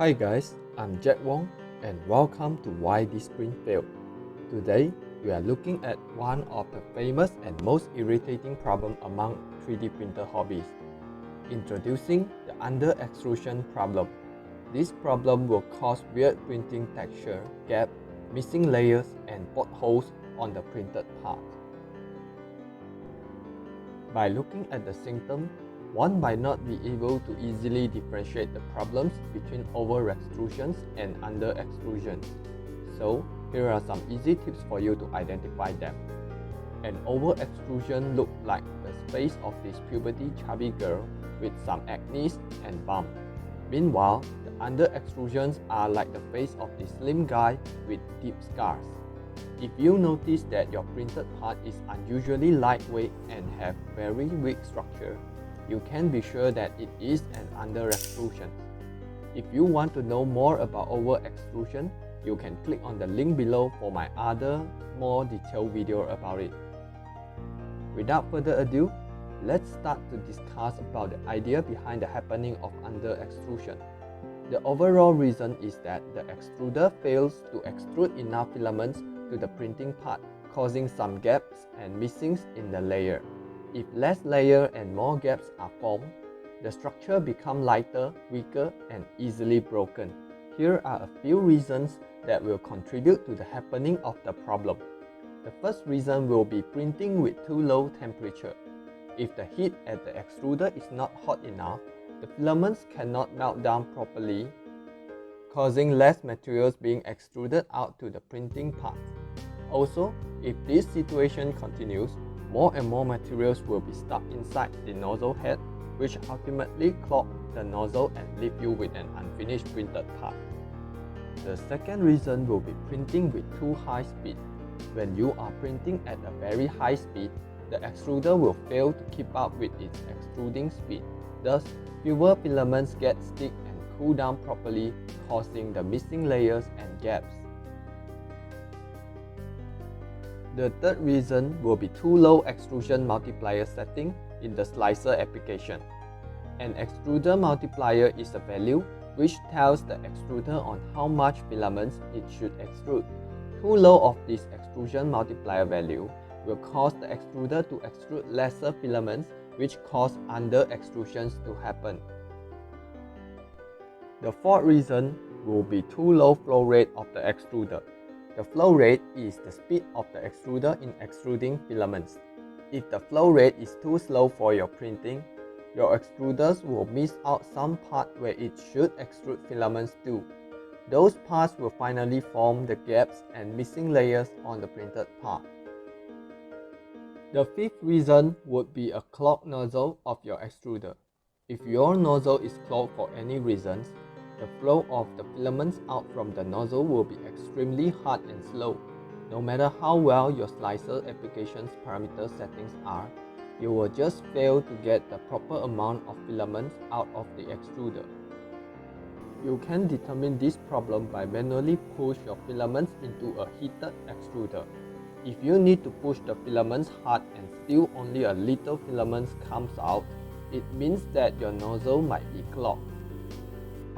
Hi guys, I'm Jack Wong and welcome to Why This Print Failed. Today, we are looking at one of the famous and most irritating problems among 3D printer hobbies. Introducing the under-extrusion problem. This problem will cause weird printing texture, gap, missing layers, and potholes on the printed part. By looking at the symptom, one might not be able to easily differentiate the problems between over-extrusions and under-extrusions. So, here are some easy tips for you to identify them. An over-extrusion looks like the face of this puberty chubby girl with some acne and bump. Meanwhile, the under-extrusions are like the face of this slim guy with deep scars. If you notice that your printed part is unusually lightweight and have very weak structure, you can be sure that it is an under-extrusion. If you want to know more about over-extrusion, you can click on the link below for my other, more detailed video about it. Without further ado, let's start to discuss about the idea behind the happening of under-extrusion. The overall reason is that the extruder fails to extrude enough filaments to the printing part, causing some gaps and missings in the layer. If less layer and more gaps are formed, the structure becomes lighter, weaker, and easily broken. Here are a few reasons that will contribute to the happening of the problem. The first reason will be printing with too low temperature. If the heat at the extruder is not hot enough, the filaments cannot melt down properly, causing less materials being extruded out to the printing part. Also, if this situation continues, more and more materials will be stuck inside the nozzle head, which ultimately clog the nozzle and leave you with an unfinished printed part. The second reason will be printing with too high speed. When you are printing at a very high speed, the extruder will fail to keep up with its extruding speed. Thus, fewer filaments get stuck and cool down properly, causing the missing layers and gaps. The third reason will be too low extrusion multiplier setting in the slicer application. An extruder multiplier is a value which tells the extruder on how much filaments it should extrude. Too low of this extrusion multiplier value will cause the extruder to extrude lesser filaments, which cause under-extrusions to happen. The fourth reason will be too low flow rate of the extruder. The flow rate is the speed of the extruder in extruding filaments. If the flow rate is too slow for your printing, your extruders will miss out some part where it should extrude filaments too. Those parts will finally form the gaps and missing layers on the printed part. The fifth reason would be a clogged nozzle of your extruder. If your nozzle is clogged for any reasons, the flow of the filaments out from the nozzle will be extremely hard and slow. No matter how well your slicer application's parameter settings are, you will just fail to get the proper amount of filaments out of the extruder. You can determine this problem by manually push your filaments into a heated extruder. If you need to push the filaments hard and still only a little filaments comes out, it means that your nozzle might be clogged.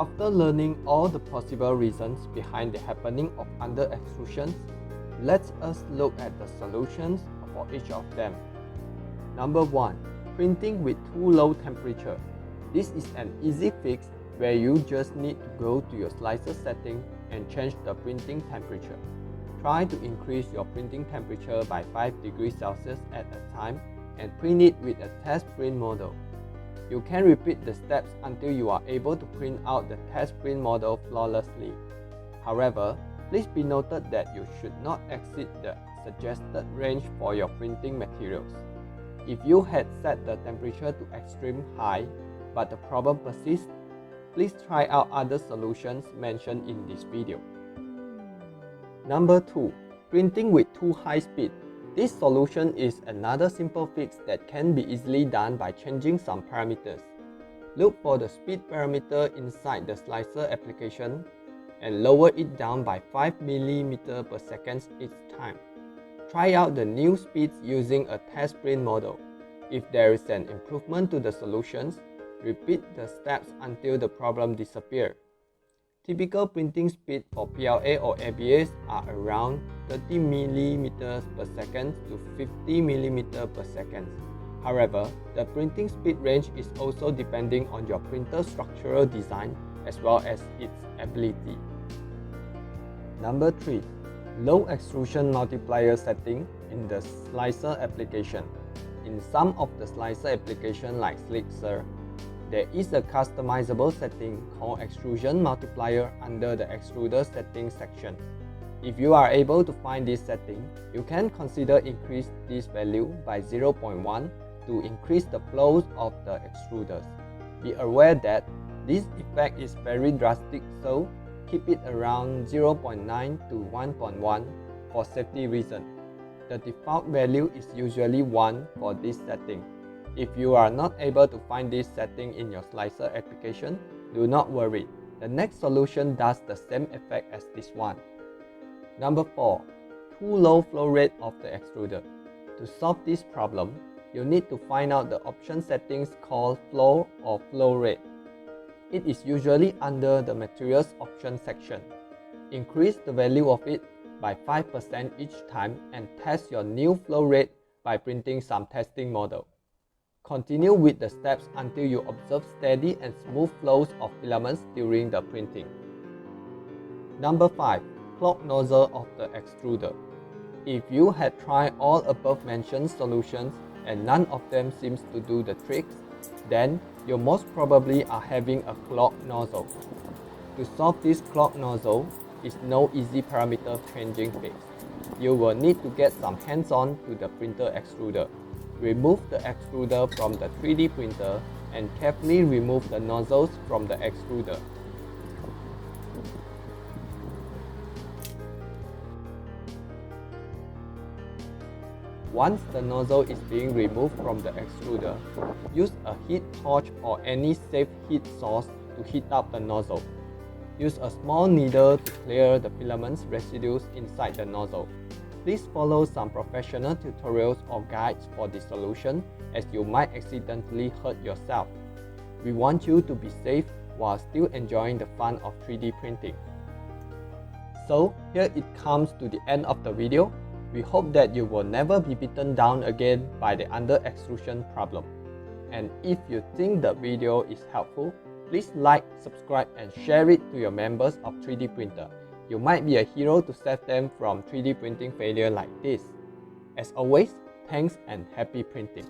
After learning all the possible reasons behind the happening of under-extrusions, let us look at the solutions for each of them. Number 1. Printing with too low temperature. This is an easy fix where you just need to go to your slicer setting and change the printing temperature. Try to increase your printing temperature by 5 degrees Celsius at a time and print it with a test print model. You can repeat the steps until you are able to print out the test print model flawlessly. However, please be noted that you should not exceed the suggested range for your printing materials. If you had set the temperature to extreme high, but the problem persists, please try out other solutions mentioned in this video. Number 2. Printing with too high speed. This solution is another simple fix that can be easily done by changing some parameters. Look for the speed parameter inside the slicer application and lower it down by 5 mm per second each time. Try out the new speeds using a test print model. If there is an improvement to the solutions, repeat the steps until the problem disappears. Typical printing speed for PLA or ABS are around 30 mm per second to 50 mm per second. However, the printing speed range is also depending on your printer structural design as well as its ability. Number 3. Low extrusion multiplier setting in the slicer application. In some of the slicer applications like slicer, there is a customizable setting called extrusion multiplier under the extruder settings section. If you are able to find this setting, you can consider increase this value by 0.1 to increase the flows of the extruders. Be aware that this effect is very drastic, so keep it around 0.9 to 1.1 for safety reasons. The default value is usually 1 for this setting. If you are not able to find this setting in your slicer application, do not worry. The next solution does the same effect as this one. Number 4. Too low flow rate of the extruder. To solve this problem, you need to find out the option settings called flow or flow rate. It is usually under the materials option section. Increase the value of it by 5% each time and test your new flow rate by printing some testing model. Continue with the steps until you observe steady and smooth flows of filaments during the printing. Number 5. Clog nozzle of the extruder. If you had tried all above mentioned solutions and none of them seems to do the tricks, then you most probably are having a clogged nozzle. To solve this clogged nozzle is no easy parameter changing fix. You will need to get some hands-on to the printer extruder. Remove the extruder from the 3D printer and carefully remove the nozzles from the extruder. Once the nozzle is being removed from the extruder, use a heat torch or any safe heat source to heat up the nozzle. Use a small needle to clear the filaments residues inside the nozzle. Please follow some professional tutorials or guides for this solution, as you might accidentally hurt yourself. We want you to be safe while still enjoying the fun of 3D printing. So here it comes to the end of the video. We hope that you will never be beaten down again by the under-extrusion problem. And if you think the video is helpful, please like, subscribe and share it to your members of 3D printer. You might be a hero to save them from 3D printing failure like this. As always, thanks and happy printing.